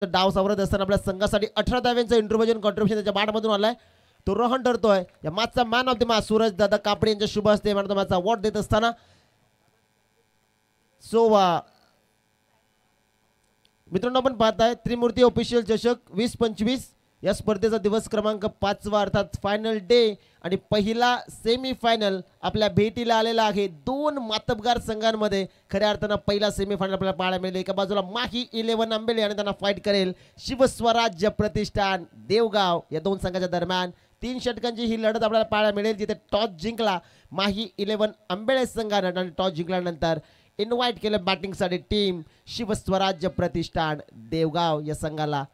डाव सावरत असताना आपल्या संघासाठी 18 धाव्यांचं इंटरव्ह्यूजन कॉन्ट्रीब्युशन त्याच्या बॅटमधून आलाय. तो रोहन ठरतोय या मॅचचा man of the match. Suraj दादा कापडे यांच्या शुभ हस्ते मॅन ऑफ द मॅचचा अवॉर्ड देत असताना सो मित्रांनो आपण पाहताय त्रिमूर्ती ऑफिशियल चषक 2025 या स्पर्धेचा दिवस क्रमांक 5 अर्थात फायनल डे आणि पहिला सेमी फायनल आपल्या भेटीला आलेला आहे. दोन मातबगार संघांमध्ये खऱ्या अर्थानं पहिला सेमी फायनल आपल्याला पाहायला मिळेल. एका बाजूला माही 11 आंबेले आणि त्यांना फाईट करेल शिवस्वराज्य प्रतिष्ठान देवगाव. या दोन संघाच्या दरम्यान 3 षटकांची ही लढत आपल्याला पाहायला मिळेल, जिथे टॉस जिंकला माही 11 आंबेले संघानं आणि टॉस जिंकल्यानंतर इन्व्हाइट केलं बॅटिंगसाठी टीम शिवस्वराज्य प्रतिष्ठान देवगाव या संघाला.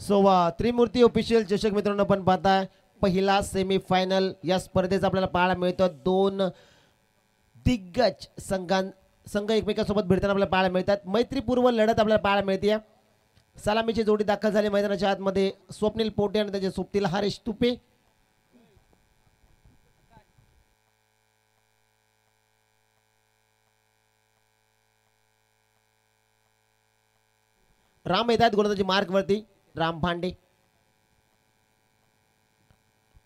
सो त्रिमूर्ती ऑफिशियल चषक मित्रांनो आपण पाहताय पहिला सेमी फायनल या स्पर्धेचा आपल्याला पाहायला मिळतो. दोन दिग्गज संघ एकमेकांसोबत भिडताना आपल्याला पाहायला मिळतात. मैत्रीपूर्व लढत आपल्याला पाहायला मिळते. सलामीची जोडी दाखल झाली मैदानाच्या आतमध्ये. स्वप्नील पोटे आणि त्याच्या सोबतीला हरेश तुपे. राम येत आहेत गोलंदाजी मार्क वरती. राम भांडे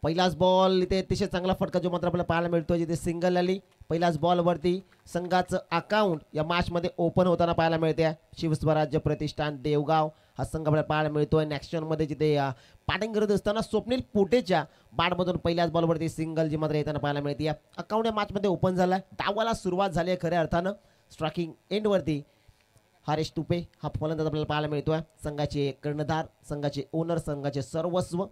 पहिलाच बॉल इथे अतिशय चांगला फटका जो मात्र आपल्याला पाहायला मिळतो, जिथे सिंगल आली. पहिल्याच बॉल वरती संघाचं अकाउंट या मॅच मध्ये ओपन होताना पाहायला मिळते. शिवस्वराज्य प्रतिष्ठान देवगाव हा संघ आपल्याला पाहायला मिळतोय. ॲक्शन मध्ये जिथे बॅटिंग करत असताना स्वप्नील पोटेच्या बॅटमधून पहिल्याच बॉलवरती सिंगल जी मात्र येताना पाहायला मिळते. अकाउंट या मॅच मध्ये ओपन झालाय. डावाला सुरुवात झाली आहे खऱ्या अर्थानं. स्ट्रायकिंग एंड वरती हरेश तुपे हा फलंदाज आपल्याला पाहायला मिळतोय. संघाचे कर्णधार, संघाचे ओनर, संघाचे सर्वस्व.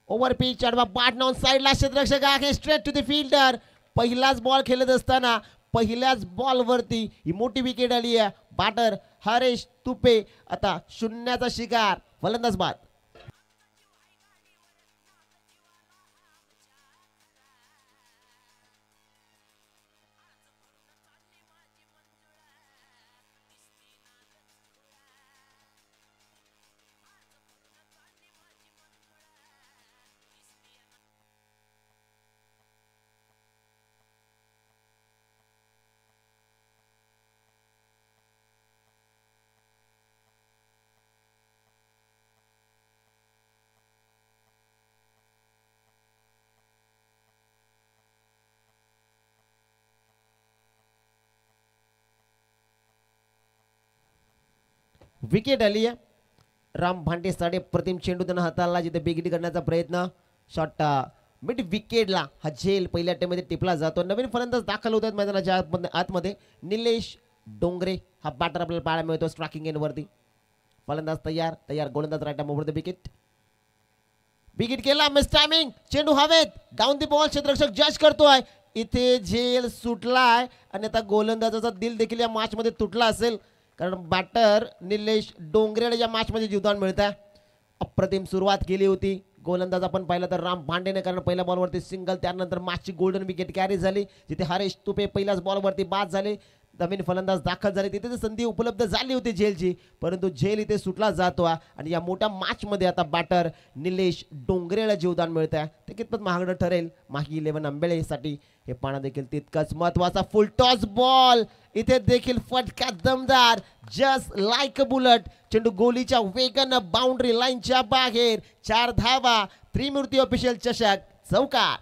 ओव्हर पिच आडवा बॅट नाऊन साइडला क्षेत्ररक्षक आहे. Straight to the fielder. पहिलाच बॉल खेळत असताना पहिल्याच बॉलवरती ही मोठी विकेट आली आहे. बॅटर हरेश तुपे आता शून्याचा शिकार. फलंदाज बाद. विकेट आली आहे. राम भांडे साडे प्रतिम चेंडू त्यांना हाताळला, जिथे बिग करण्याचा प्रयत्न. शॉट मिड विकेटला हा झेल पहिल्या मध्ये टिपला जातो. नवीन फलंदाज दाखल होत आहेत मैदानाच्या आतमध्ये. निलेश डोंगरे हा बॅटर आपल्याला पाहायला मिळतो. स्ट्रायकिंग एंड वरती फलंदाज तयार. गोलंदाज right over the wicket. Wicket केला. Miss timing. चेंडू हवेत. Down the ball. क्षेत्ररक्षक जज करतोय. इथे झेल सुटलाय आणि आता गोलंदाजाचा दिल देखील या मॅच मध्ये तुटला असेल, कारण बॅटर निलेश डोंगरेला या मॅच मध्ये जीवदान मिळत आहे. अप्रतिम सुरुवात केली होती. गोलंदाज आपण पाहिलं तर राम भांडेने, कारण पहिल्या बॉलवरती सिंगल. त्यानंतर मॅचची गोल्डन विकेट कॅरी झाली, जिथे हरेश तुपे पहिल्याच बॉलवरती बाद झाले. नवीन फलंदाज दाखल झाले तिथे तर संधी उपलब्ध झाली होती झेलची, परंतु झेल इथे सुटला जातो आणि या मोठ्या मॅचमध्ये आता बॅटर निलेश डोंगरेला जीवदान मिळत आहे. ते कितपत महागडं ठरेल माही 11 आंबेळेसाठी हे पाहणं देखील तितकंच महत्वाचा. फुल टॉस बॉल इथे देखील फटका दमदार, जस्ट लाईक अ बुलेट. चेंडू गोलीच्या वेगानं बाउंड्री लाईनच्या बाहेर. 4 धावा. त्रिमूर्ती ऑफिशियल चषक चौकार.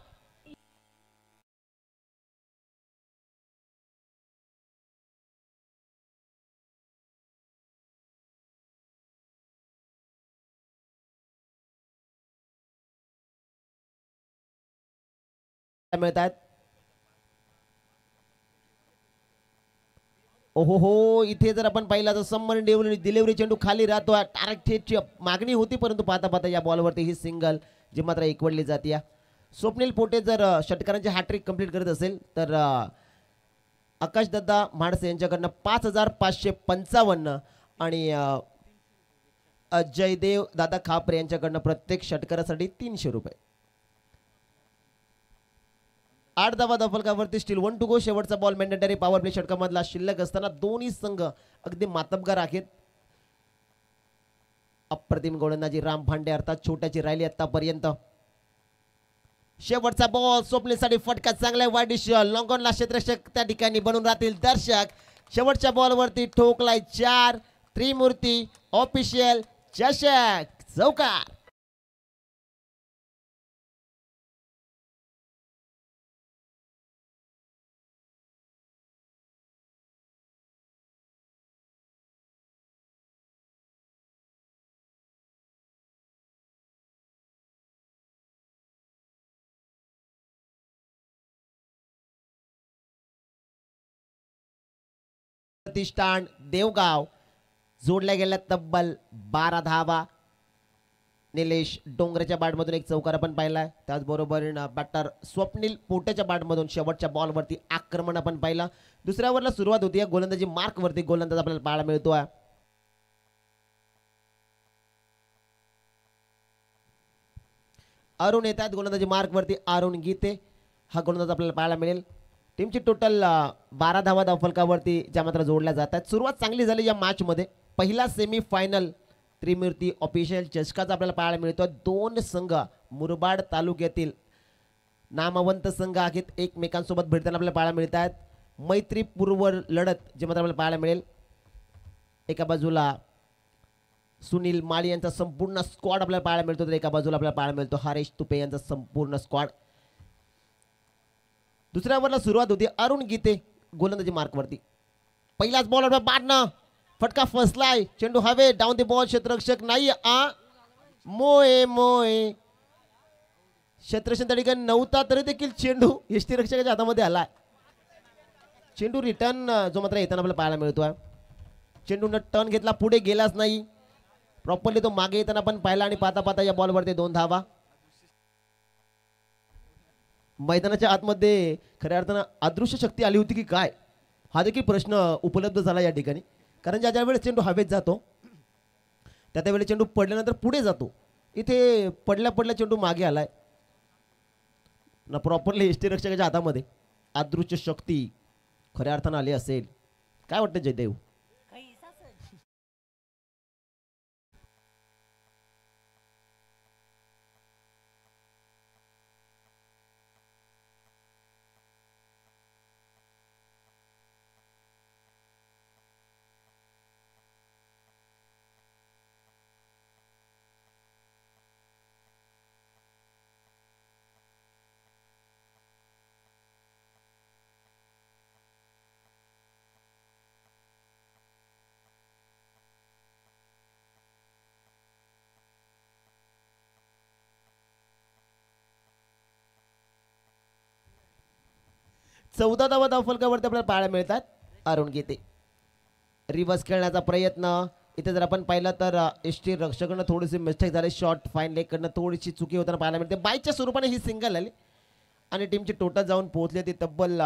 मिळतात. ओहो हो, इथे जर आपण पाहिला तर समर डिलिव्हरी चेंडू खाली राहतो. डायरेक्ट हिटची मागणी होती, परंतु पाहता पाहता या बॉलवरती ही सिंगल जी मात्र एकवडली जाते. स्वप्नील पोटे जर षटकारांची हॅट्रिक कंप्लीट करत असेल तर आकाशदत्ता म्हाडसे यांच्याकडनं 5555 आणि जयदेव दादा खापरे यांच्याकडनं प्रत्येक षटकारासाठी 300 रुपये. 8 धावा धावफलकावरती स्टील 1 टू गो. शेवटचा बॉल मॅन्डेटरी पॉवर प्ले षटकामधला शिल्लक असताना दोन्ही संघ अगदी मातबगार आहेत. अप्रतिम गोलंदाजी राम भांडे अर्थात छोट्याची राहिली आतापर्यंत. शेवटचा बॉल स्वप्नीलसाठी फटका चांगला वाईडिश लॉंगॉनला क्षेत्ररक्षक त्या ठिकाणी बनून राहतील दर्शक. शेवटच्या बॉलवरती ठोकलाय 4. त्रिमूर्ती ऑफिशियल चषक चौकार. प्रतिष्ठान देवगाव जोडल्या गेल्या तब्बल 12 धावा. निलेश डोंगरेच्या बॅटमधून एक चौकार आपण पाहिला. त्याचबरोबर बॅटर स्वप्नील पोटेच्या बॅटमधून शेवटच्या बॉलवरती आक्रमण आपण पाहिलं. दुसऱ्या ओव्हरला सुरुवात होती. गोलंदाजी मार्कवरती गोलंदाज आपल्याला पाहायला मिळतोय. अरुण येतात गोलंदाजी मार्कवरती. अरुण गीते हा गोलंदाज आपल्याला पाहायला मिळेल. टीमची टोटल 12 धावा धावफलकावरती ज्या मात्र जोडल्या जातात. सुरुवात चांगली झाली या मॅचमध्ये. पहिला सेमी फायनल त्रिमूर्ती ऑफिशियल चषकाचा आपल्याला पाहायला मिळतो. 2 संघ मुरबाड तालुक्यातील नामवंत संघ आहेत. एकमेकांसोबत भेटताना आपल्याला पाहायला मिळतात. मैत्रीपूर्व लढत जे मात्र आपल्याला पाहायला मिळेल. एका बाजूला सुनील माळी यांचा संपूर्ण स्क्वॉड आपल्याला पाहायला मिळतो, तर एका बाजूला आपल्याला पाहायला मिळतो हरेश तुपे यांचा संपूर्ण स्क्वॉड. दुसऱ्या ओव्हरला सुरुवात होती. अरुण गीते गोलंदाजी मार्कवरती. पहिलाच बॉल बाडणं फटका फसलाय. चेंडू हवे डाऊन द बॉल. क्षेत्ररक्षक नाही. मोये मोये क्षेत्ररक्षक त्या ठिकाणी नव्हता तरी देखील चेंडू यष्टीरक्षकाच्या हातामध्ये आलाय. चेंडू रिटर्न जो मात्र येताना आपल्याला पाहायला मिळतोय. चेंडूनं टर्न घेतला, पुढे गेलाच नाही. प्रॉपरली तो मागे येताना पण पाहिला आणि पाहता पाहता या बॉलवरती 2 धावा. मैदानाच्या आतमध्ये खऱ्या अर्थानं अदृश्य शक्ती आली होती की काय हा देखील प्रश्न उपलब्ध झाला या ठिकाणी. कारण ज्या वेळेस चेंडू हवेत जातो त्या वेळेस चेंडू पडल्यानंतर पुढे जातो. इथे पडल्या पडल्या चेंडू मागे आलाय ना. प्रॉपरली यष्टीरक्षकाच्या हातामध्ये अदृश्य शक्ती खऱ्या अर्थानं आली असेल. काय वाटतं जयदेव? 14 धावा धावफलकावरती आपल्याला पाहायला मिळतात. अरुण गीते रिव्हर्स खेळण्याचा प्रयत्न. इथे जर आपण पाहिलं तर एसटी रक्षकांना थोडीशी मिस्टेक झाली. शॉर्ट फाईन लेग कडनं थोडीशी चुकी होताना पाहायला मिळते. बायच्या स्वरूपाने ही सिंगल आली आणि टीमची टोटल जाऊन पोहोचली ती तब्बल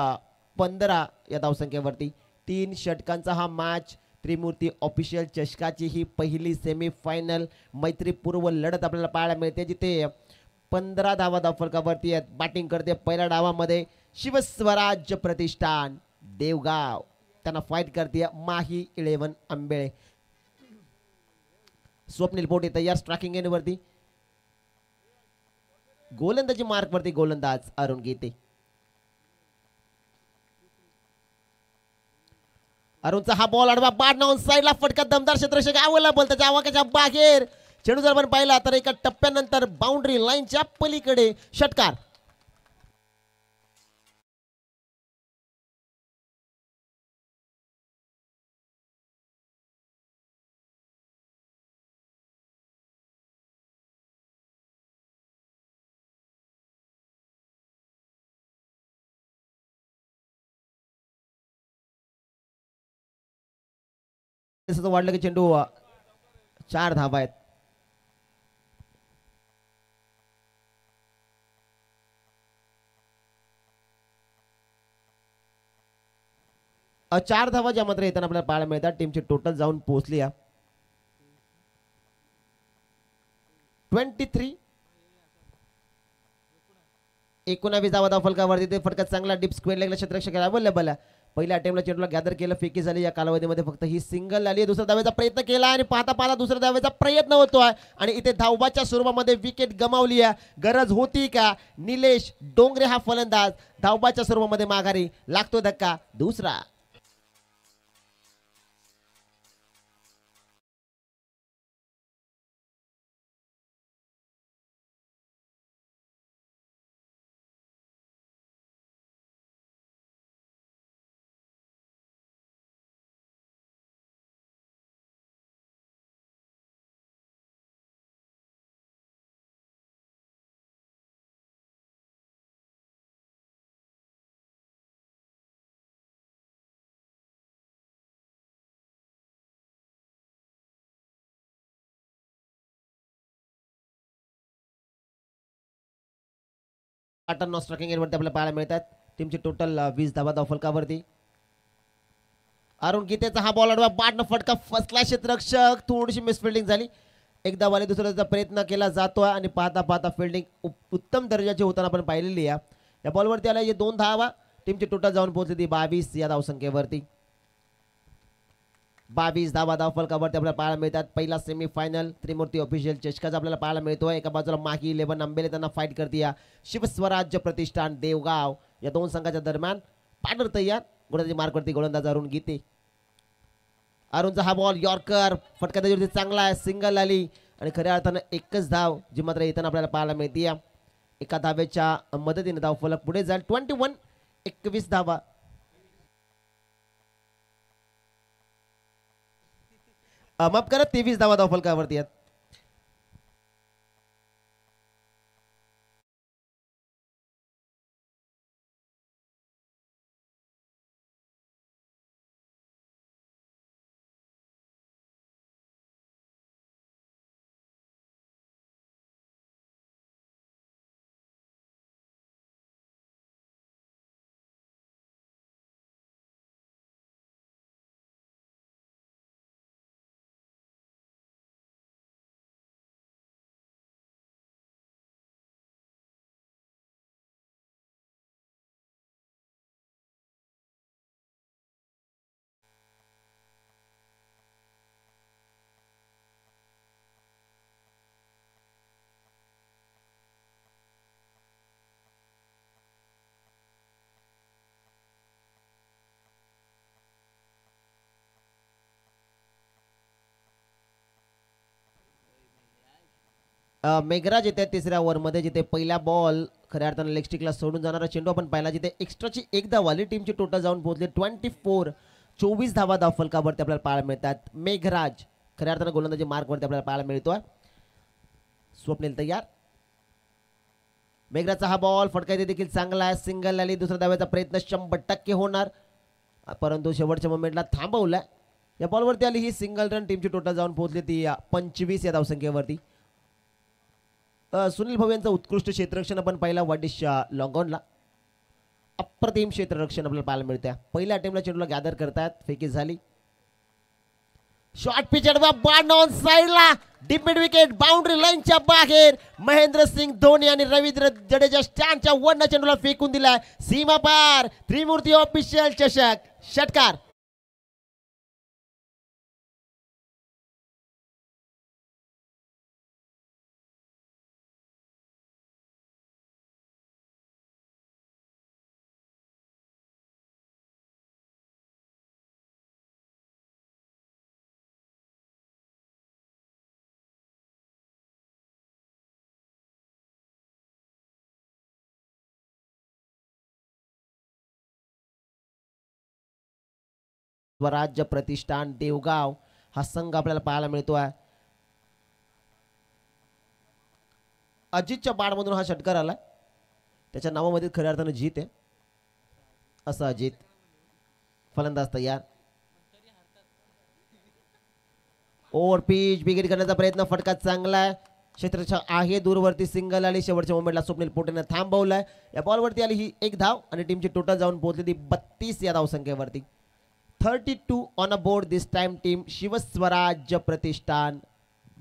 15 या धावसंख्येवरती. 3 षटकांचा हा मॅच. त्रिमूर्ती ऑफिशियल चषकाची ही पहिली सेमी फायनल मैत्रीपूर्व लढत आपल्याला पाहायला मिळते, जिथे 15 धावा धावफलकावरती आहेत. बॅटिंग करते पहिल्या डावामध्ये शिवस्वराज्य प्रतिष्ठान देवगाव. त्यांना फाईट करते माही 11 आंबेळे. स्वप्नील पोटे तयार स्ट्रायकिंग एंड वरती. गोलंदाजी मार्क वरती गोलंदाज अरुण गीते. अरुणचा हा बॉल आडवा बाद ऑन साइडला फटका दमदार क्षेत्ररक्षक अवेलेबल त्याच्या आवाक्याच्या बाहेर. चेंडू जर आपण पाहिला तर एका टप्प्यानंतर बाउंड्री लाईनच्या पलीकडे षटकार. वाढलं की चेंडू 4 धावा आहेत. चार धावा ज्या मात्र येताना आपल्याला पाहायला मिळतात. टीमची टोटल जाऊन पोहोचली 23. 19 धावा धाव फलकावरती. ते फटका चांगला डीप स्क्वेअर लेगला क्षेत्ररक्षक अवेलेबल आहे. पहिल्या अटेम्प्टला चेंडूला गॅदर केलं, फेकी झाली. या कालावधीमध्ये फक्त ही सिंगल आली. दुसऱ्या धावेचा प्रयत्न केला आणि पाहता पाहता दुसऱ्या धावेचा प्रयत्न होतोय आणि इथे धावबाच्या स्वरूपामध्ये विकेट गमावली आहे. गरज होती का? निलेश डोंगरे हा फलंदाज धावबाच्या स्वरूपामध्ये माघारी लागतो. धक्का दुसरा. नॉ स्ट्रायकिंग एंडवरती आपल्याला पाहायला मिळतात. टीमची टोटल 20 धावा धाव फलकावरती. अरुण गीतेचा हा बॉल अडवा बाटनं फटका फसला. क्षेत्ररक्षक थोडीशी मिसफिल्डिंग झाली. एकदा वाले दुसऱ्याचा प्रयत्न केला जातोय आणि पाहता पाहता फिल्डिंग उत्तम दर्जाची होताना आपण पाहिलेली आहे. या बॉलवरती आला 2 धावा. टीमची टोटल जाऊन पोहोचली ती 22 या धावसंख्येवरती. 22 धावा धाव फलकावरती आपल्याला पाहायला मिळतात. पहिला सेमीफायनल त्रिमूर्ती ऑफिशियल चषकाचा आपल्याला पाहायला मिळतोय. एका बाजूला माही 11 आंबेले त्यांना फाईट करते शिवस्वराज्य प्रतिष्ठान देवगाव. या दोन संघाच्या दरम्यान पार्टनर तयार. गोलंदाजी मार्कवरती गोलंदाज अरुण गीते. अरुणचा हा बॉल यॉर्कर फटका त्याच्यावरती चांगला आहे. सिंगल आली आणि खऱ्या अर्थानं एकच धाव जी मात्र येताना आपल्याला पाहायला मिळते. एका धावेच्या मदतीने धाव फलक पुढे जाईल. 21 धावा. माफ करा 23 धावा धाव फलकावरती आहेत. मेघराज येते तिसऱ्या ओव्हरमध्ये जिथे पहिला बॉल खऱ्या अर्थानं लेग स्टिकला सोडून जाणारा चेंडू आपण पाहिला. जिथे एक्स्ट्राची एक धाव आली. टीमची टोटल जाऊन पोहोचली 24 धावा धाव फलकावरती आपल्याला पाहायला मिळतात. मेघराज खऱ्या अर्थानं गोलंदाजी मार्कवरती आपल्याला पाहायला मिळतोय. स्वप्नील तयार. मेघराजचा हा बॉल फटका देखील चांगला आहे. सिंगल आली. दुसऱ्या धाव्याचा प्रयत्न 100% होणार परंतु शेवटच्या मोमेंटला थांबवलाय. या बॉलवरती आली ही सिंगल रन. टीमची टोटल जाऊन पोहोचली ती 25 या धावसंख्येवरती. सुनील भाऊ यांचं उत्कृष्ट क्षेत्ररक्षण आपण पाहिला वाडिश लॉंगॉनला. अप्रतिम क्षेत्ररक्षण आपल्याला पाहायला मिळतं. पहिल्या अटेम्प्टला चेंडूला गॅदर करतात. फेकी झाली. शॉर्ट पिच अडवा बाण ऑन साइडला. डीप मिड विकेट बाउंड्री लाईनच्या बाहेर. महेंद्र सिंग धोनी आणि रवींद्र जडेजा स्टँडच्या वरनं चेंडूला फेकून दिलाय सीमा पार. त्रिमूर्ती ऑफिशियल चषक षटकार. स्वराज्य प्रतिष्ठान देवगाव हा संघ आपल्याला पाहायला मिळतो आहे. अजितच्या बाडमधून हा षटकार आला. त्याच्या नावामध्ये खऱ्या अर्थानं जीत आहे. असं अजित फलंदाज तयार. ओव्हर पिच बिगेट करण्याचा प्रयत्न. फटका चांगला आहे. क्षेत्राच्या आहे दूरवरती सिंगल आली. शेवटच्या मोमेंटला स्वप्नील पोटेने थांबवलाय. या बॉलवरती आली ही एक धाव आणि टीमची टोटल जाऊन पोहोचली ती 32 या धावसंख्येवरती. 32 on a board this time team Shivswarajya Pratishthan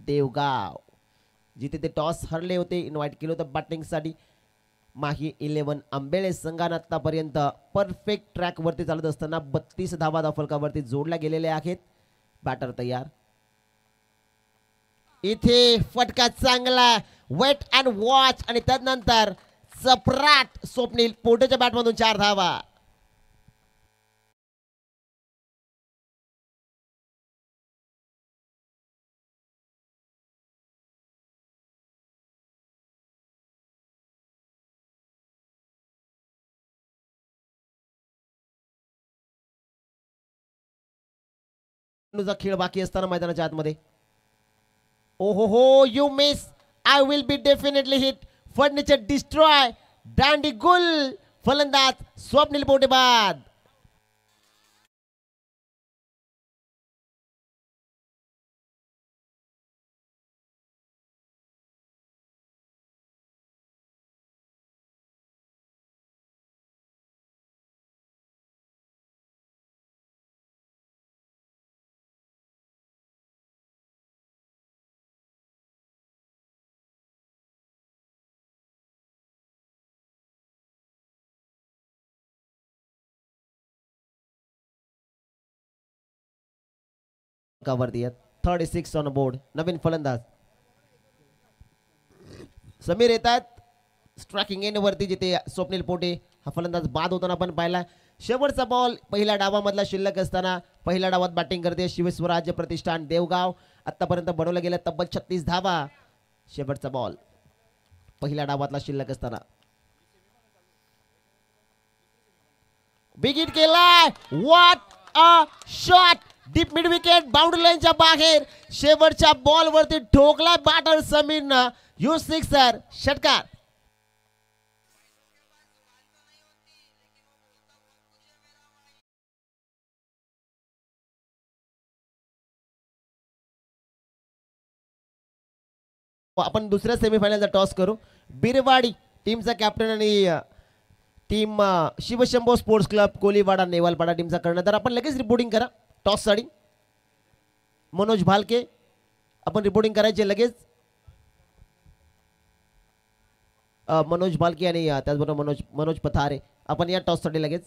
Devgaon. जिथे ते टॉस हरले होते, इन्व्हाइट केलं होतं बॅटिंगसाठी. माही 11 आंबेळे संघानं आतापर्यंत परफेक्ट ट्रॅकवरती चालत असताना 32 धावा धावफलकावरती जोडल्या गेलेल्या आहेत. बॅटर तयार. इथे फटका चांगला. वेट अँड वॉच आणि त्यानंतर सप्राट स्वप्नील पोटेच्या बॅटमधून 4 धावा. खेळ बाकी असताना मैदानाच्या आतमध्ये. ओ हो you miss. I will be definitely hit. Furniture destroy. दांडी गुल. फलंदाज स्वप्नील पोटे बाद. वरती 36 ऑन बोर्ड. नवीन फलंदाज समीर येतात स्ट्रायकिंग एंड वरती, जिथे स्वप्नील पोटे हा फलंदाज बाद होताना आपण पाहिला. शेवटचा बॉल पहिल्या डावामधला शिल्लक असताना पहिल्या डावात बॅटिंग करते शिवस्वराज्य प्रतिष्ठान देवगाव. आतापर्यंत बनवलं गेलं तब्बल 36 धावा. शेवटचा बॉल पहिल्या डावातला शिल्लक असताना. बिगिट केलाय. What a shot. Deep mid wicket boundary लाईनच्या बाहेर. शेवटच्या बॉल वरती ठोकला बॅटर समीरनं. You sixer. षटकार. आपण दुसऱ्या सेमीफायनलचा टॉस करू. बिरवाडी टीमचा कॅप्टन आणि team Shivshambho sports club Koliwada Newalpada टीमचा कर्णधार. आपण लगेच रिपोर्टिंग करा टॉस साठी. मनोज भालके आपण रिपोर्टिंग करायचे लगेच. मनोज भालके आणि त्याचबरोबर मनोज पथारे आपण या टॉस साठी लगेच.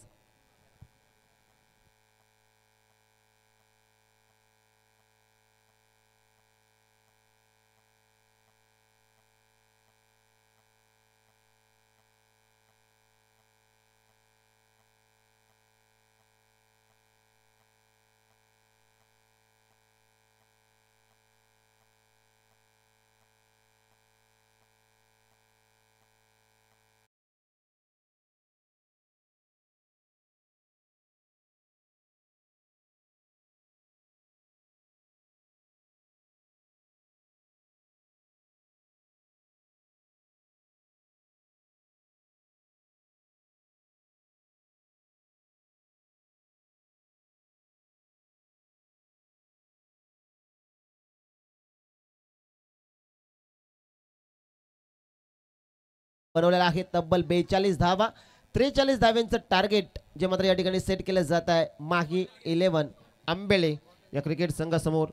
बनवलेला आहे तब्बल 42 धावा. 43 धाव्यांचं टार्गेट जे मात्र या ठिकाणी सेट केलं जात आहे माही 11 आंबेळे या क्रिकेट संघासमोर.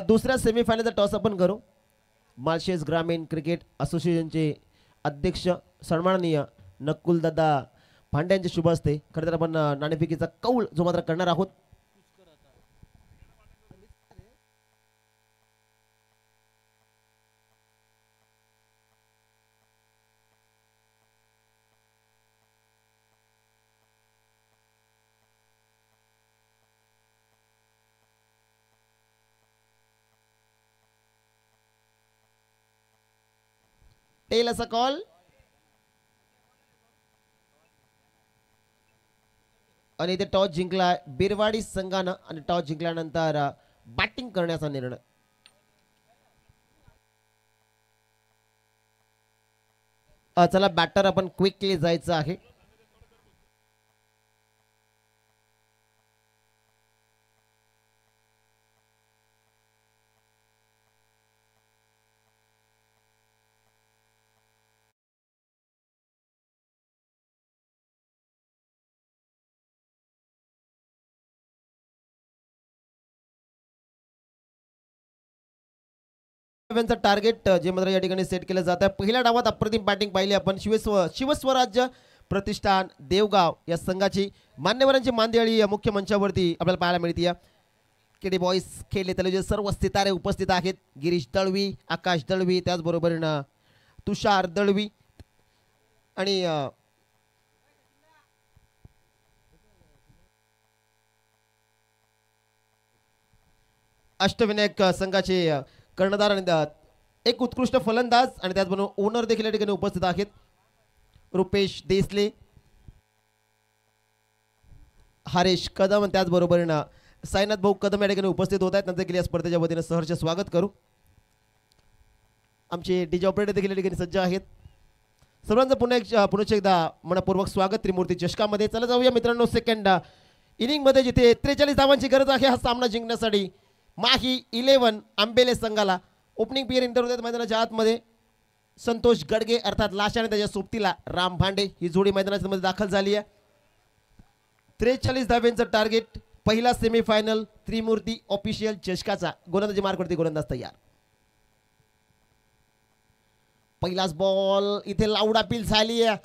दुसऱ्या सेमीफायनलचा टॉस आपण करू. माळशेज ग्रामीण क्रिकेट असोसिएशनचे अध्यक्ष सन्माननीय नकुलदादा भांड्यांचे शुभ असते. खरं तर आपण नाणेफेकीचा कौल जो मात्र करणार आहोत. टेल असा कॉल. आणि इथे टॉस जिंकला बिरवाडी संघानं आणि टॉस जिंकल्यानंतर बॅटिंग करण्याचा निर्णय. चला बॅटर आपण क्विकली जायचं आहे. टार्गेट जे मात्र या ठिकाणी सेट केलं जात आहे. पहिल्या डावात अप्रतिम बॅटिंग पाहिली आपण. शिवस्वराज्य प्रतिष्ठान देवगाव या संघाची मान्यवरांची मांदियाळी मुख्य मंचावरती आपल्याला पाहायला मिळते. केडी बॉईज खेळले त्याला सर्व सितारे उपस्थित आहेत. गिरीश दळवी, आकाश दळवी, त्याचबरोबर तुषार दळवी आणि अष्टविनायक संघाचे कर्णधार आणि एक उत्कृष्ट फलंदाज आणि त्याचबरोबर ओनर देखील या ठिकाणी उपस्थित आहेत. रुपेश देसले, हरेश कदम आणि त्याचबरोबर साईनाथ भाऊ कदम या ठिकाणी उपस्थित होत आहेत. त्यांचं गेल्या स्पर्धेच्या वतीने सहर्ष स्वागत करू. आमचे डीजे ऑपरेटर देखील या ठिकाणी सज्ज आहेत. सर्वांचं पुन्हा एकदा मनपूर्वक स्वागत त्रिमूर्ती चषकामध्ये. चला जाऊया मित्रांनो सेकंड इनिंगमध्ये, जिथे 43 धावांची गरज आहे हा सामना जिंकण्यासाठी. माही 11 आंबेले संघाला ओपनिंग पेयर इंटर होतात मैदानाच्या आतमध्ये. संतोष गडगे अर्थात लाशा आणि त्याच्या सोबतीला राम भांडे ही जोडी मैदानाच्या मध्ये दाखल झाली आहे. 43 धाव्यांचं टार्गेट. पहिला सेमीफायनल त्रिमूर्ती ऑफिशियल चषकाचा. गोलंदाजी मार्कवरती गोलंदाज तयार. पहिलाच बॉल इथे लाऊड अपील झाली आहे.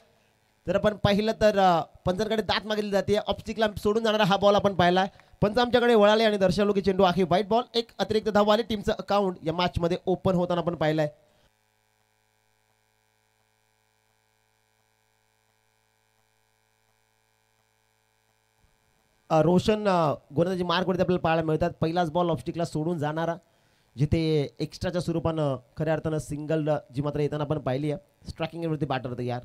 जर आपण पाहिलं तर पंचांकडे दात मागली जाते. ऑप्स्टिकला सोडून जाणारा हा बॉल आपण पाहिला. पंच आमच्याकडे वळाले आणि दर्शवलो की चेंडू आहे व्हाईट बॉल. एक अतिरिक्त धाव आली. टीमचं अकाउंट या मॅच मध्ये ओपन होताना आपण पाहिलंय. रोशन गोलंदाजी मार्कवरती आपल्याला पाहायला मिळतात. पहिलाच बॉल ऑप्स्टिकला सोडून जाणारा, जिथे एक्स्ट्राच्या स्वरूपानं खऱ्या अर्थानं सिंगल जी मात्र येताना आपण पाहिली आहे. स्ट्रायकिंगवरती बॅटर तयार.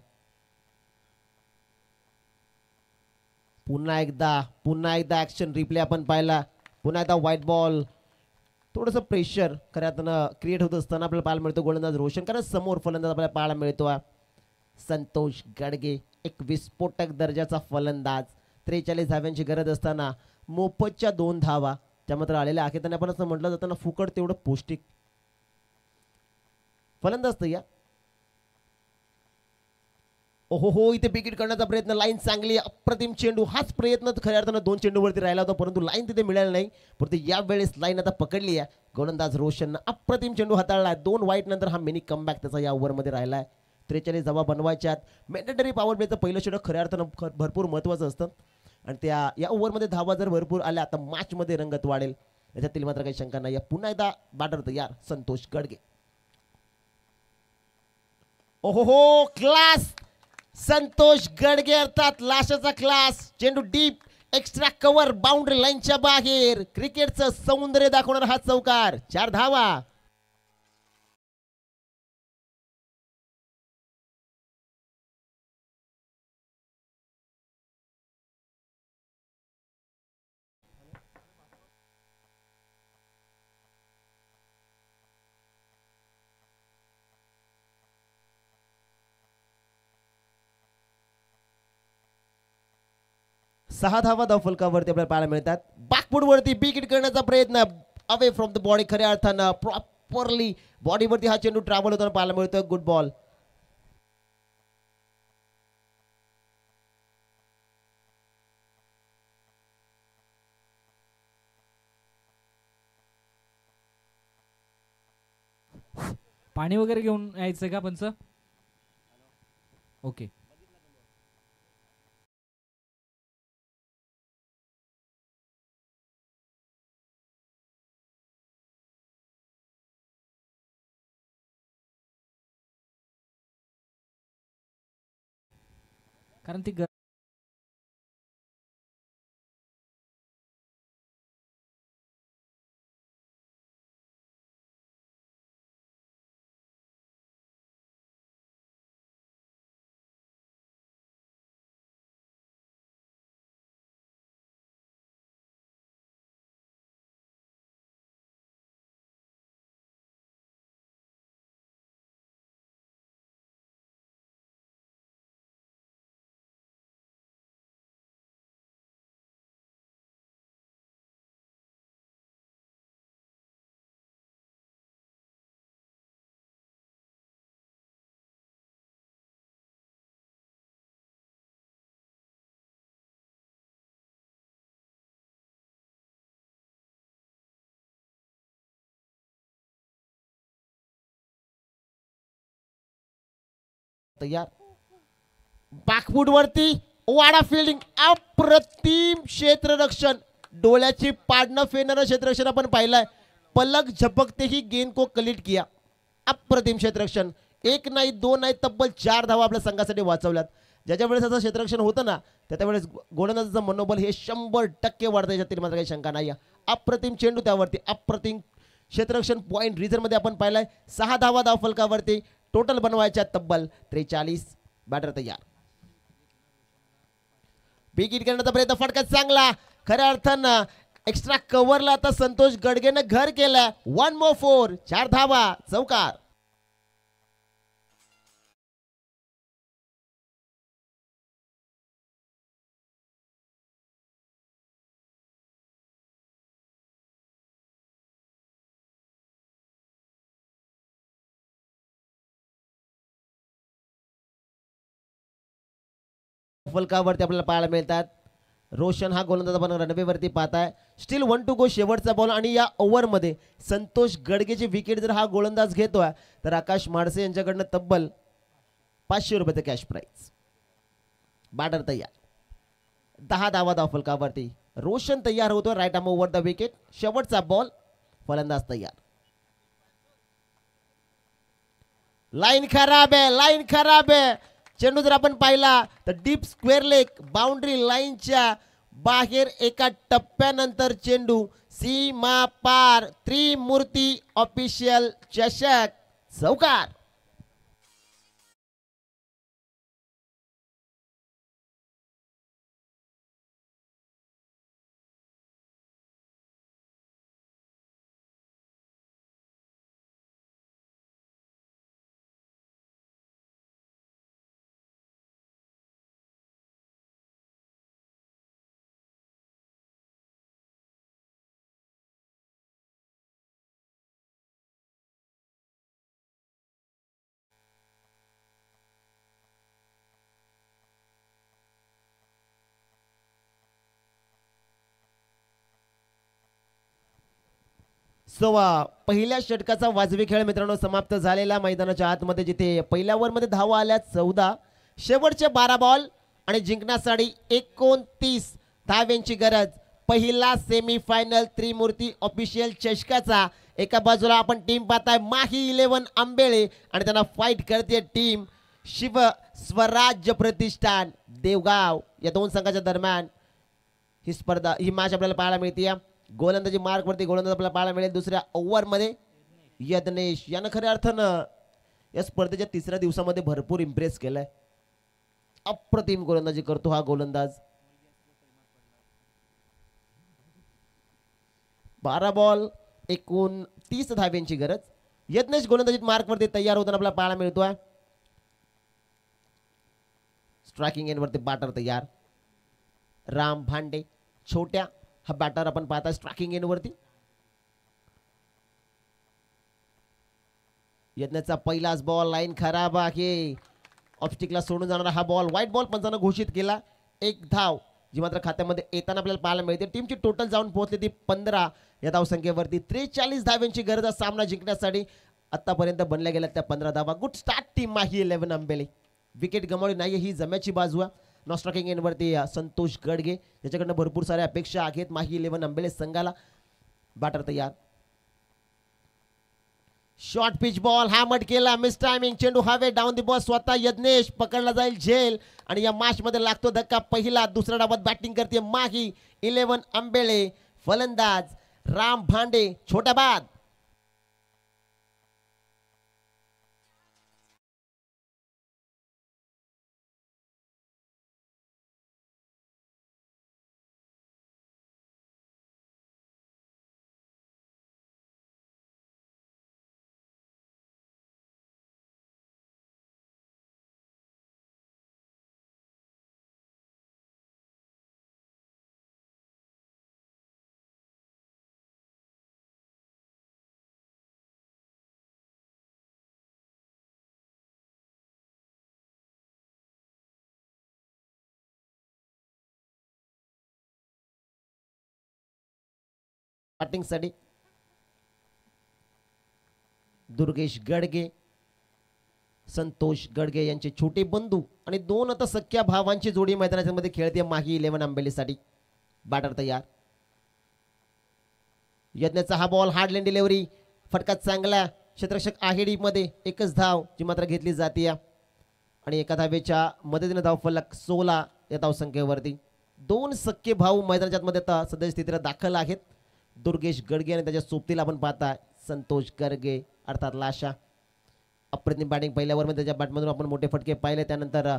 पुन्हा एकदा ऍक्शन रिप्ले आपण पाहिला. पुन्हा एकदा व्हाईट बॉल. थोडंसं प्रेशर खऱ्या अर्थानं क्रिएट होत असताना आपल्याला पाहायला मिळतो गोलंदाज रोशन, कारण समोर फलंदाज आपल्याला पाहायला मिळतो संतोष गडगे, एक विस्फोटक दर्जाचा फलंदाज. 43 धाव्यांची गरज असताना मोफतच्या 2 धावा त्या मात्र आलेल्या आहेत. आणि आपण असं म्हटलं जाताना फुकट तेवढं पौष्टिक फलंदाज तयार. ओहो, इथे विकेट करण्याचा प्रयत्न. लाईन चांगली, अप्रतिम चेंडू. हाच प्रयत्न खऱ्या अर्थानं 2 चेंडूवरती राहिला होता, परंतु लाईन तिथे मिळाली नाही. परंतु यावेळेस लाईन आता पकडली आहे. गोलंदाज रोशन अप्रतिम चेंडू हाताळला. 2 वाईट नंतर हा मिनी कमबॅक त्याचा या ओव्हरमध्ये राहिला आहे. 43 धावा बनवायच्यात. मॅन्डेटरी पॉवर प्लेचं पहिलं षटक खऱ्या अर्थानं भरपूर महत्त्वाचं असतं आणि त्या या ओव्हरमध्ये धावा जर भरपूर आल्या तर मॅचमध्ये रंगत वाढेल, याच्यातील मात्र काही शंका नाही. पुन्हा एकदा बॅटर तयार संतोष गडगे. ओहो, क्लास संतोष गडगे अर्थात लाशाचा क्लास. चेंडू डीप, एक्स्ट्रा कव्हर, बाउंड्री लाईनच्या बाहेर. क्रिकेटचं सौंदर्य दाखवणार हा चौकार. 4 धावा. सहा धावा धाव फलकावरती आपल्याला पाहायला मिळतात. बॅकफूट वरती विकेट करण्याचा प्रयत्न, अवे फ्रॉम द बॉडी. खऱ्या अर्थानं प्रॉपरली बॉडीवरती हा चेंडू ट्रॅव्हल होताना पाहायला मिळतोय. Good ball. पाणी वगैरे घेऊन यायचं का पंच? ओके. कारण ती तयार, बॅकफूट वरती वाडा फिल्डिंग, अप्रतिम क्षेत्ररक्षण, डोळ्याची पाडणं फेरणारं क्षेत्ररक्षण आपण पाहिलंय. पलक झपकते ही गेंद को कलीट किया. अप्रतिम क्षेत्ररक्षण, एक नाही दोन नाही तब्बल 4 धावा आपल्या संघासाठी वाचवल्यात. ज्याच्या वेळेस असं क्षेत्ररक्षण होतं ना त्या वेळेस गोलंदाजाचं मनोबल हे 100% वाढतं, याच्यात मात्र काही शंका नाही. अप्रतिम चेंडू त्यावरती, अप्रतिम क्षेत्ररक्षण पॉइंट रिझर्व मध्ये आपण पाहिलंय. 6 धावा धाव फलकावरती टोटल बनवायच्या तब्बल 43. बॅटर तयार, बिग हिट करण्याचा प्रयत्न, फटका चांगला, खऱ्या अर्थानं एक्स्ट्रा कव्हरला आता संतोष गडगेनं घर केलं. 1 more 4, 4 धावा, चौकार. फलकावरती आपल्याला पाहायला मिळतात. रोशन हा गोलंदाज आपण रनवेवरती पाहताय. स्टील 1 to go शेवटचा बॉल आणि या ओव्हरमध्ये संतोष गडगेची विकेट जर हा गोलंदाज घेतोय तर आकाश माडसे यांच्याकडनं तब्बल 500 रुपयाचं कॅश प्राइज. बॅटर तयार, 10 धावा धाव फलकावरती. रोशन तयार होतो, right arm over the wicket. शेवटचा बॉल, फलंदाज तयार. लाईन खराब आहे, लाईन खराब आहे. चेंडू जर आपण पाहिला तर डीप स्क्वेअर लेग बाउंड्री लाईनच्या बाहेर एका टप्प्यानंतर चेंडू सीमा पार. त्रिमूर्ती ऑफिशियल चषक, चौकार. पहिल्या षटकाचा वाजवी खेळ मित्रांनो समाप्त झालेला. मैदानाच्या आतमध्ये जिथे पहिल्या ओव्हरमध्ये धावा आल्या 14, शेवटचे 12 बॉल आणि जिंकण्यासाठी 29 धाव्यांची गरज. पहिला सेमीफायनल त्रिमूर्ती ऑफिशियल चषकाचा. एका बाजूला आपण टीम पाहताय माही 11 आंबेळे आणि त्यांना फाईट करते टीम शिव स्वराज्य प्रतिष्ठान देवगाव. या दोन संघाच्या दरम्यान ही स्पर्धा, ही मॅच आपल्याला पाहायला मिळते. गोलंदाजी मार्क वरती गोलंदाज आपल्याला पाहायला मिळेल. दुसऱ्या ओव्हरमध्ये यज्ञेश यानं खऱ्या अर्थानं या स्पर्धेच्या तिसऱ्या दिवसामध्ये भरपूर इम्प्रेस केलाय. अप्रतिम गोलंदाजी करतो हा गोलंदाज. 12 बॉल 29 धाव्यांची गरज. यज्ञेश गोलंदाजीत मार्क वरती तयार होताना आपल्याला पाहायला मिळतोय. स्ट्रायकिंग एंड वरती बॅटर तयार, राम भांडे छोट्या हा बॅटर आपण पाहता स्ट्रायकिंग एंड वरती. यज्ञाचा पहिलाच बॉल, लाईन खराब आहे, ऑब्स्टिकला सोडून जाणारा हा बॉल व्हाईट बॉल पंचानं घोषित केला. 1 धाव जी मात्र खात्यामध्ये येताना आपल्याला पाहायला मिळते. टीमची टोटल जाऊन पोहोचली ती 15 या धावसंख्येवरती. 43 धाव्यांची गरज आहे सामना जिंकण्यासाठी. आतापर्यंत बनल्या गेल्या त्या 15 धावा. Good start team Mahi 11 आंबेले. Wicket गमावली नाही ही जम्याची बाजू आहे. नॉन स्ट्रायकिंग एंड वरती संतोष गडगे ज्याच्याकडनं भरपूर साऱ्या अपेक्षा आहेत माही 11 आंबेले संघाला. बॅटर तयार, शॉर्ट पिच बॉल हॅमर्ड केला, मिस टायमिंग, चेंडू हवे डाऊन दी बॉल. स्वतः यज्ञेश पकडला जाईल झेल आणि या मॅच मध्ये लागतो धक्का. पहिला दुसऱ्या डावात बॅटिंग करते माही 11 आंबेले. फलंदाज राम भांडे छोटा बाद. बॅटिंग साठी दुर्गेश गडगे, संतोष गडगे यांचे छोटे बंधू आणि दोन आता सख्या भावांची जोडी मैदानामध्ये खेळते माही 11 आंबेलीसाठी. बॅटर तयार. यज्ञाचा हा बॉल हार्ड लाईन डिलिव्हरी. फटका चांगला. क्षेत्ररक्षक आहेडी मध्ये एकच धाव जी मात्र घेतली जाते आणि एका धावेच्या मदतीने धावफलक 16 या धावसंख्येवरती. दोन सख्खे भाऊ मैदानाच्या मध्ये आता सध्या स्थितीला दाखल आहेत. दुर्गेश गडगे आणि त्याच्या सोबतीला आपण पाहता संतोष गडगे अर्थात लाशा. अप्रतिम बॅटिंग पहिल्या ओव्हरमध्ये त्याच्या बॅटमधून आपण मोठे फटके पाहिले. त्यानंतर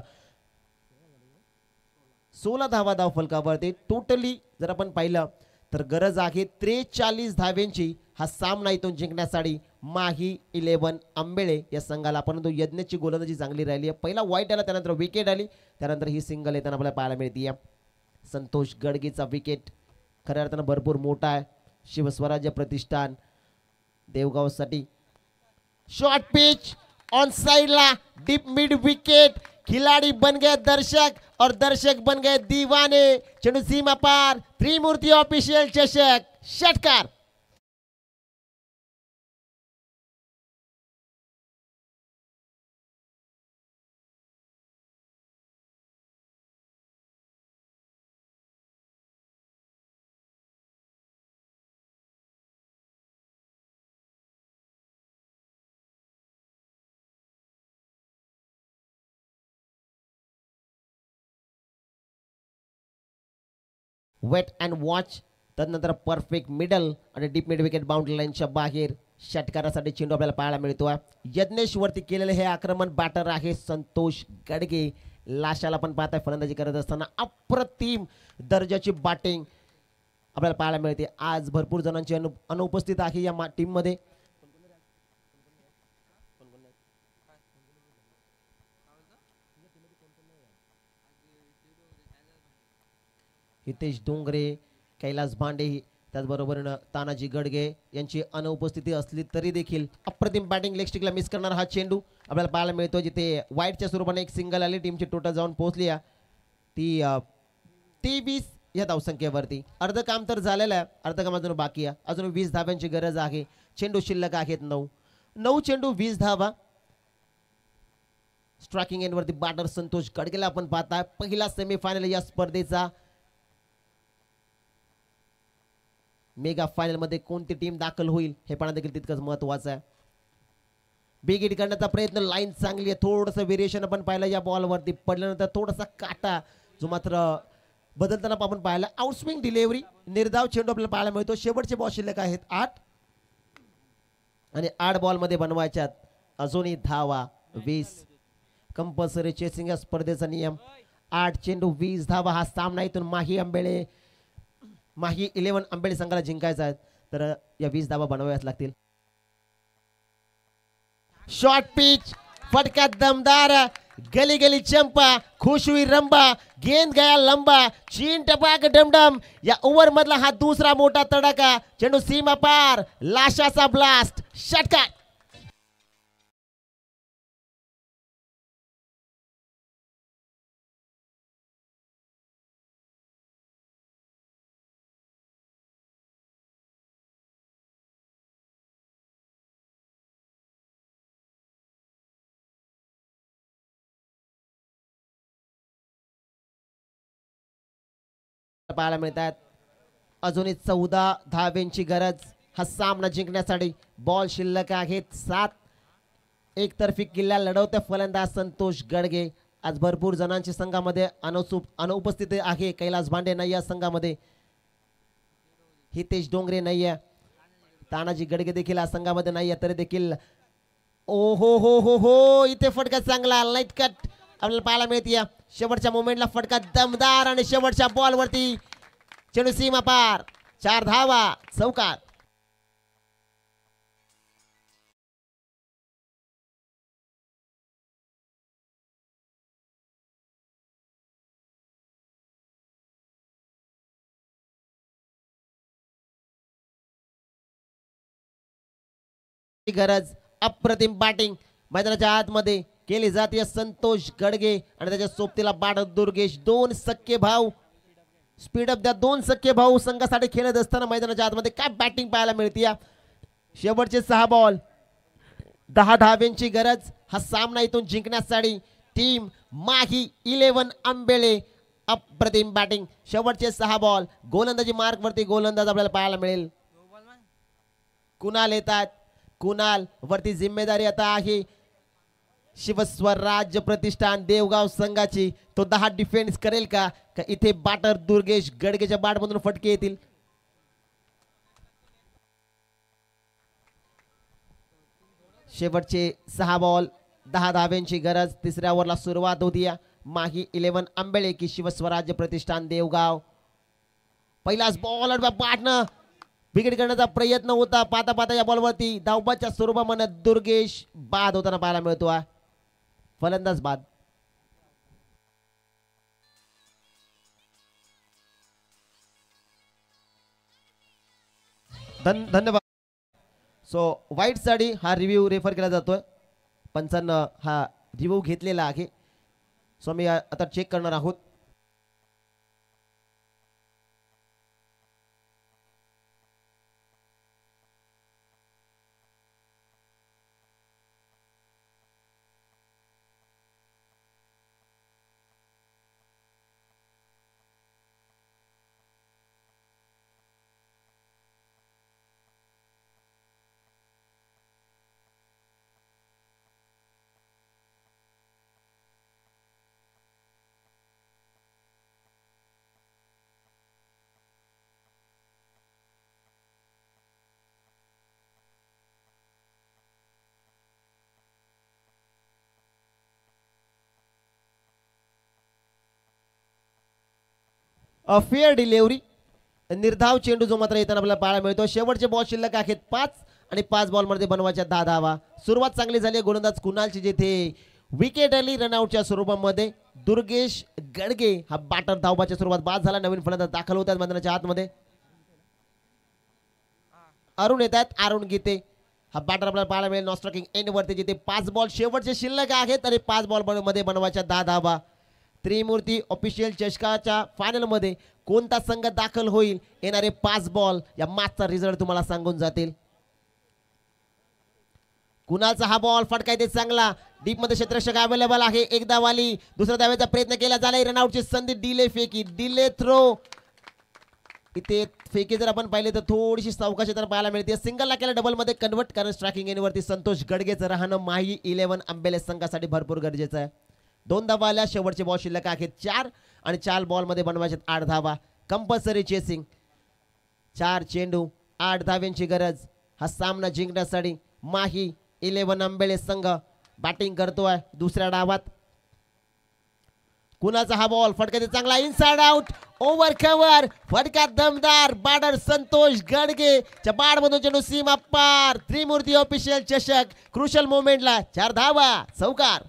16 धावा धावफलकावरती. टोटली जर आपण पाहिलं तर गरज आहे 43 धाव्यांची हा सामना इथून जिंकण्यासाठी माही 11 आंबेळे या संघाला. परंतु यज्ञची गोलंदाजी चांगली राहिली आहे. पहिला वाईट आला, त्यानंतर विकेट आली, त्यानंतर ही सिंगल येताना आपल्याला पाहायला मिळते. संतोष गडगेचा विकेट खऱ्या अर्थानं भरपूर मोठा आहे. शिवस्वराज्य प्रतिष्ठान देवगावसाठी. शॉर्ट पिच ऑन साइडला डीप मिड विकेट. खिलाड़ी बन गए दर्शक और दर्शक बन गए दीवाने. चेंडू सीमा पार. त्रिमूर्ति ऑफिशियल चषक षटकार. Wait and watch. त्यानंतर परफेक्ट मिडल आणि डीप मिड विकेट बाउंड्री लाईनच्या बाहेर. षटकारासाठी चेंडू आपल्याला पाहायला मिळतो. यज्ञेश वरती केलेले हे आक्रमण बॅटर आहे संतोष गडगे. लाशाला पण पाहताय फलंदाजी करत असताना अप्रतिम दर्जाची बॅटिंग आपल्याला पाहायला मिळते. आज भरपूर जणांची अनुपस्थित आहे या टीम मध्ये. हितेश डोंगरे, कैलास भांडे, त्याचबरोबर तानाजी गडगे यांची अनुपस्थिती असली तरी देखील अप्रतिम बॅटिंग. लेग स्टिकला मिस करणारा हा चेंडू आपल्याला पाहायला मिळतो, जिथे वाईटच्या स्वरूपाने एक सिंगल आली. टीमची टोटल जाऊन पोहोचली ती 23 या धावसंख्येवरती. अर्ध काम तर झालेलं आहे, अर्ध काम अजून बाकी आहे. अजून 20 धाव्यांची गरज आहे. चेंडू शिल्लक आहेत 9 चेंडू 20 धावा. स्ट्रायकिंग एंड वरती बॅटर संतोष गडगेला आपण पाहताय. पहिला सेमीफायनल या स्पर्धेचा. मेगा फायनल मध्ये कोणती टीम दाखल होईल हे पाहणं देखील तितकंच महत्वाचं आहे. बिग हिट करण्याचा प्रयत्न. लाईन चांगली आहे. थोडंसं व्हेरिएशन आपण पाहिलं या बॉलवरती. पडल्यानंतर थोडासा काटा जो मात्र बदलताना आपण पाहिला. Outswing delivery. निर्धाव चेंडू आपल्याला पाहायला मिळतो. शेवटचे बॉल शिल्लक आहेत 8 आणि 8 बॉल मध्ये बनवायच्यात अजूनही धावा 20. कंपल्सरी चेसिंग या स्पर्धेचा नियम. 8 चेंडू 20 धावा. हा सामना इथून माही 11 आंबेली संघाला जिंकायचा आहे, तर या 20 धावा बनवाव्याच लागतील. Short pitch. फटका दमदार. गली गली चंपा. खुश हुई रंबा. गेंद गया लंबा. चीन टपाक डमडम. या ओव्हर मधला हा दुसरा मोठा तडाखा. चेंडू सीमा पार. लाशाचा ब्लास्ट. षटकार. पाहायला मिळतात. अजूनही 14 धाव्यांची गरज हा सामना जिंकण्यासाठी. बॉल शिल्लक आहेत 7. एकतर्फी किल्ला लढवते फलंदाज संतोष गडगे. आज भरपूर जणांची संघामध्ये अनुपस्थित आहे. कैलास भांडे नाही या संघामध्ये. हितेश डोंगरे नाही आहे. तानाजी गडगे देखील या संघामध्ये नाही आहे. तरी देखील ओ हो हो हो हो इथे फटका चांगला. लाईट कट आपल्याला पाहायला मिळते. शेवटच्या मोमेंटला फटका दमदार आणि शेवटच्या बॉल वरती चेंडू सीमा पार. 4 धावा. चौकार. गरज. अप्रतिम बॅटिंग मैदानाच्या आतमध्ये केली जाते. संतोष गडगे आणि त्याच्या सोबतीला बाळ दुर्गेश. 2 सख्खे भाऊ. स्पीडअप द्या. 2 सख्खे भाऊ संघासाठी खेळत असताना मैदानाच्या आतमध्ये काय बॅटिंग पाहायला मिळते. शेवटचे 6 बॉल. 10 धाब्यांची गरज हा सामना इथून जिंकण्यासाठी. टीम माही 11 आंबेळे अप्रतिम बॅटिंग. शेवटचे 6 बॉल गोलंदाजी मार्क वरती गोलंदाज आपल्याला पाहायला मिळेल. कुणाल येतात. कुणाल वरती जिम्मेदारी आता आहे शिवस्वराज्य प्रतिष्ठान देवगाव संघाची. तो 10 डिफेन्स करेल का इथे बॅटर दुर्गेश गडगेच्या बॅटमधून फटके येतील. शेवटचे 6 बॉल 10 धाब्यांची गरज. तिसऱ्या ओव्हरला सुरुवात होती माही 11 आंबेळे की शिवस्वराज्य प्रतिष्ठान देवगाव. पहिलाच बॉल बॅटनं विकेट करण्याचा प्रयत्न होता. पाता पाता या बॉलवरती धावबाच्या स्वरूपामध्ये दुर्गेश बाद होताना पाहायला मिळतो. फलंदाज बाद. धन्यवाद. सो वाईट साठी हा रिव्ह्यू रेफर केला जातोय. पंचांना हा रिव्ह्यू घेतलेला आहे. सो मी आता चेक करणार आहोत. फेअर डिलिव्हरी निर्धाव चेंडू जो मात्र येताना आपल्याला पाहायला मिळतो. शेवटचे बॉल शिल्लक आहेत 5 आणि 5 बॉलमध्ये बनवायच्या 10 धावा. सुरुवात चांगली झाली गोलंदाज कुणालची जिथे विकेट आली रनआउटच्या स्वरूपामध्ये. दुर्गेश गडगे हा बॅटर धावबाच्या स्वरूपात बाद झाला. नवीन फलंदाज दाखल होतात मैदानाच्या आतमध्ये. अरुण येतात. अरुण गीते हा बॅटर आपल्याला पाहायला मिळेल नॉस्ट्राकिंग एंड वरती जिथे 5 बॉल शेवटचे शिल्लक आहेत आणि 5 बॉल मध्ये बनवायच्या 10 धावा. त्रिमूर्ती ऑफिशियल चषकाच्या फायनल मध्ये कोणता संघ दाखल होईल येणारे 5 बॉल या मॅचचा रिझल्ट तुम्हाला सांगून जातील. कुणाचा हा बॉल फटका येते चांगला. डीप मध्ये क्षेत्ररक्षक अवेलेबल आहे. एकदा वाली दुसऱ्या धावेचा प्रयत्न केला झालाय. रनआउटची संधी. डिले फेकी डिले थ्रो. इथे फेकी जर आपण पाहिले तर थोडीशी सावकाशी तर पाहायला मिळते. सिंगलला केला डबल मध्ये कन्वर्ट कारण स्ट्रायकिंग एंड वरती संतोष गडगेचं राहणं माही 11 आंबेले संघासाठी भरपूर गरजेचं आहे. 2 धावा आल्या. शेवटचे बॉल शिल्लक आहेत 4 आणि 4 बॉल मध्ये बनवायचे 8 धावा. Compulsory chasing. 4 चेंडू 8 धाव्यांची गरज. हा सामना जिंकण्यासाठी माही 11 आंबेले संघ बॅटिंग करतोय दुसऱ्या डावात. कुणाचा हा बॉल फटका चांगला. Inside out. Over cover. फटका दमदार. बॅटर संतोष गडगे च्या बॅट मधून चेंडू सीमा पार. त्रिमूर्ती ऑफिशियल चषक क्रुशल मोमेंटला 4 धावा. चौकार.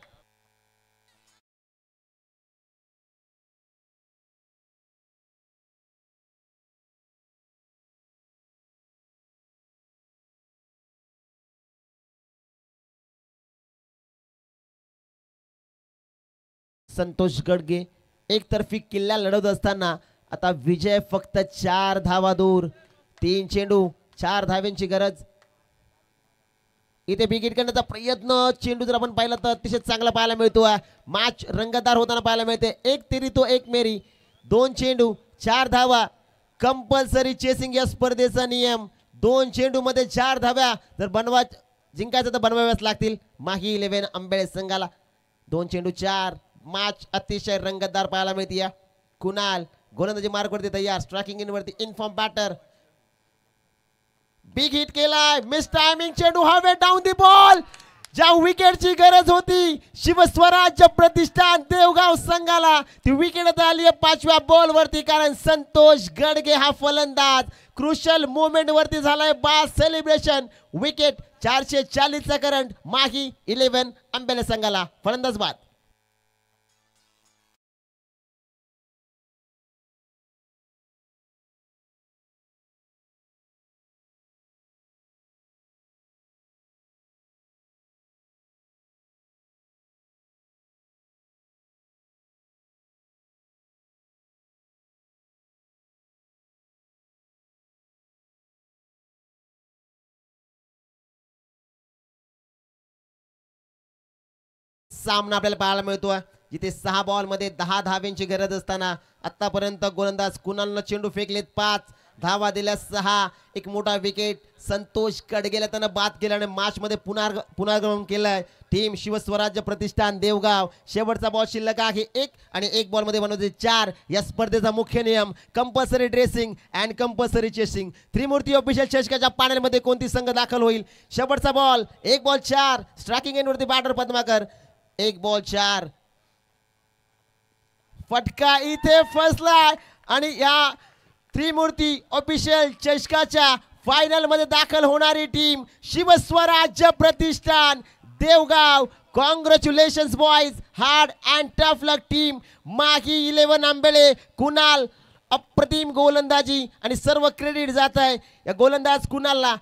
संतोष गडगे एकतर्फी किल्ला लढवत असताना आता विजय फक्त 4 धावा दूर. 3 चेंडू 4 धाव्यांची गरज. इथे विकेट करण्याचा प्रयत्न. चेंडू जर आपण पाहिला तर अतिशय चांगला पाहायला मिळतो. मॅच रंगतदार होताना पाहायला मिळते. एक तिरी तो एक मेरी. 2 चेंडू 4 धावा. कंपल्सरी चेसिंग या स्पर्धेचा नियम. 2 चेंडू मध्ये 4 धाव्या जर जिंकायचं तर बनवाव्याच लागतील माही 11 आंबेळे संघाला. 2 चेंडू 4. मॅच अतिशय रंगतदार पाहायला मिळते. कुणाल गोलंदाजी मार्क वरती तयार. स्ट्रायकिंग इन वरती इनफॉर्म बॅटर. बिग हिट केलाय. मिस टायमिंग चेंडू हवे डाऊन दी बॉल. ज्या विकेटची गरज होती शिवस्वराज्य प्रतिष्ठान देवगाव संघाला ती विकेट आली 5व्या बॉल वरती कारण संतोष गडगे हा फलंदाज क्रुशल मोमेंट वरती झालाय बास सेलिब्रेशन. विकेट 440 चा करंट माही 11 आंबेले संघाला. फलंदाज बाद. सामना आपल्याला पाहायला मिळतोय जिथे 6 बॉलमध्ये 10 धाव्यांची गरज असताना आतापर्यंत गोलंदाज कुणालनं चेंडू फेकलेत 5 धावा दिल्या 6 एक मोठा विकेट संतोष कडगेला त्यानं बाद केल्याने मॅच मध्ये पुनरागमन केलंय टीम शिवस्वराज्य प्रतिष्ठान देवगाव. शेवटचा बॉल शिल्लक आहे 1 आणि 1 बॉल मध्ये बनवते 4. या स्पर्धेचा मुख्य नियम compulsory dressing and compulsory chasing. Trimurti official चषकाच्या पॅनल मध्ये कोणती संघ दाखल होईल. शेवटचा बॉल 1 बॉल 4 स्ट्रायकिंग एंड वरती बॅटर पद्माकर 1 बॉल 4 फटका इथे फसलाय आणि या त्रिमूर्ती ऑफिशियल चषकाच्या फायनल मध्ये दाखल होणारी team Shivswarajya Pratishthan Devgaon. Congratulations boys, hard and tough luck team. Mahi 11 Ambele, Kunal अप्रतिम गोलंदाजी आणि सर्व क्रेडिट जात आहे या गोलंदाज कुणालला.